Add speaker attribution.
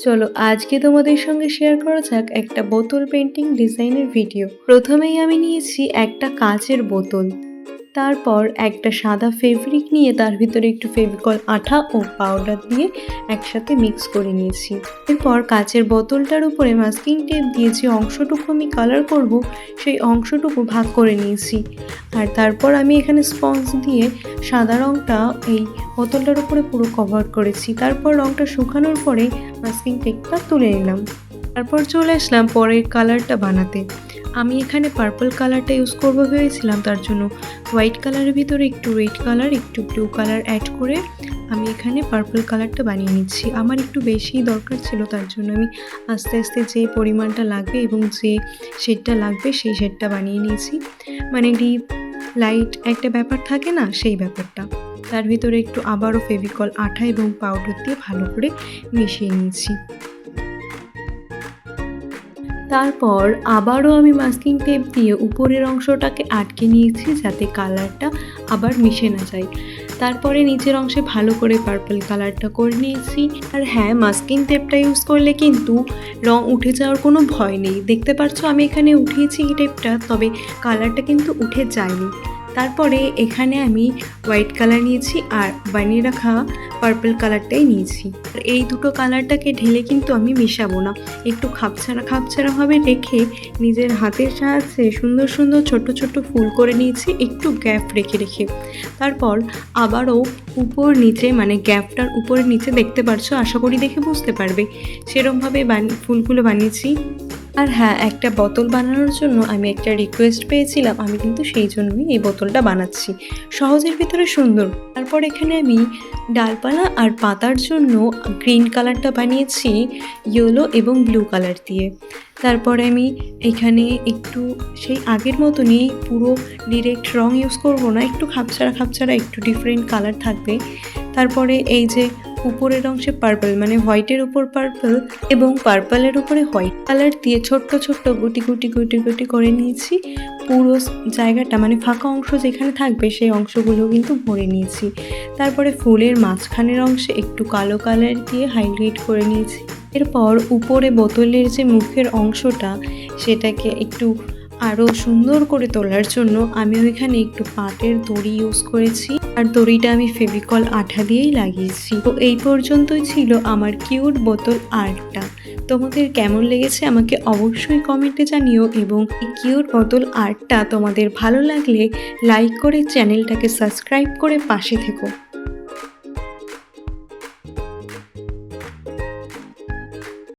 Speaker 1: চলো আজকে তোমাদের সঙ্গে শেয়ার করা যাক একটা বোতল পেন্টিং ডিজাইনের ভিডিও। প্রথমেই আমি নিয়েছি একটা কাচের বোতল, তারপর একটা সাদা ফেব্রিক নিয়ে তার ভিতরে একটু ফেভিকল আঠা ও পাউডার দিয়ে একসাথে মিক্স করে নিয়েছি। এরপর কাচের বোতলটার উপরে মাস্কিং টেপ দিয়ে যে অংশটুকু আমি কালার করব সেই অংশটুকু ভাগ করে নিয়েছি। আর তারপর আমি এখানে স্পঞ্জ দিয়ে সাদা রঙটা এই বোতলটার উপরে পুরো কভার করেছি। তারপর রঙটা শুকানোর পরে মাস্কিং টেপটা তুলে নিলাম। তারপর চলে আসলাম পরের কালারটা বানাতে। আমি এখানে পার্পল কালারটা ইউজ করব ভেবেছিলাম, তার জন্য হোয়াইট কালারের ভিতরে একটু রেড কালার একটু ব্লু কালার অ্যাড করে আমি এখানে পার্পল কালারটা বানিয়ে নিচ্ছি। আমার একটু বেশি দরকার ছিল, তার জন্য আমি আস্তে আস্তে যে পরিমাণটা লাগবে এবং যে শেডটা লাগবে সেই শেডটা বানিয়ে নিয়েছি। মানে ডিপ লাইট একটা ব্যাপার থাকে না, সেই ব্যাপারটা। তার ভিতরে একটু আবারও ফেভিকল আঠা এবং পাউডার দিয়ে ভালো করে মিশিয়ে নিয়েছি। তারপর আবারও আমি মাস্কিং টেপ দিয়ে উপরের অংশটাকে আটকে নিয়েছি যাতে কালারটা আবার মিশে না যায়। তারপরে নিচের অংশে ভালো করে পার্পল কালারটা করে নিয়েছি। আর হ্যাঁ, মাস্কিং টেপটা ইউজ করলে কিন্তু রং উঠে যাওয়ার কোনো ভয় নেই। দেখতে পাচ্ছো আমি এখানে উঠিয়েছি টেপটা, তবে কালারটা কিন্তু উঠে যায়নি। তারপরে এখানে আমি হোয়াইট কালার নিয়েছি আর বানিয়ে রাখা পার্পল কালারটাই নিয়েছি। আর এই দুটো কালারটাকে ঢেলে কিন্তু আমি মেশাবো না, একটু খাপছাড়াভাবে রেখে নিজের হাতের সাহায্যে সুন্দর সুন্দর ছোট ছোট ফুল করে নিয়েছি একটু গ্যাপ রেখে রেখে। তারপর আবারও উপর নিচে মানে গ্যাপটার উপরে নিচে দেখতে পারছো, আশা করি দেখে বুঝতে পারবে, সেরকমভাবে ফুলগুলো বানিয়েছি। আর হ্যাঁ, একটা বোতল বানানোর জন্য আমি একটা রিকোয়েস্ট পেয়েছিলাম, আমি কিন্তু সেই জন্যই এই বোতলটা বানাচ্ছি, সহজের ভিতরে সুন্দর। তারপর এখানে আমি ডালপালা আর পাতার জন্য গ্রিন কালারটা বানিয়েছি ইয়েলো এবং ব্লু কালার দিয়ে। তারপরে আমি এখানে একটু সেই আগের মতনই পুরো ডিরেক্ট রং ইউজ করব না, একটু খাপছাড়া একটু ডিফারেন্ট কালার থাকবে। তারপরে এই যে উপরের অংশে পার্পল মানে হোয়াইটের উপর পার্পল এবং পার্পলের উপরে হোয়াইট কালার দিয়ে ছোট্ট ছোট্ট গুটি গুটি গুটি গুটি করে নিয়েছি। পুরো জায়গাটা মানে ফাঁকা অংশ যেখানে থাকবে সেই অংশগুলো কিন্তু ভরে নিয়েছি। তারপরে ফুলের মাঝখানের অংশে একটু কালো কালার দিয়ে হাইলাইট করে নিয়েছি। এরপর উপরে বোতলের যে মুখের অংশটা সেটাকে একটু আরও সুন্দর করে তোলার জন্য আমি ওইখানে একটু পাটের দড়ি ইউজ করেছি, আর দড়িটা আমি ফেভিকল আঠা দিয়েই লাগিয়েছি। তো এই পর্যন্তই ছিল আমার কিউট বোতল আর্টটা। তোমাদের কেমন লেগেছে আমাকে অবশ্যই কমেন্টে জানিও, এবং এই কিউট বোতল আর্টটা তোমাদের ভালো লাগলে লাইক করে চ্যানেলটাকে সাবস্ক্রাইব করে পাশে থেকো।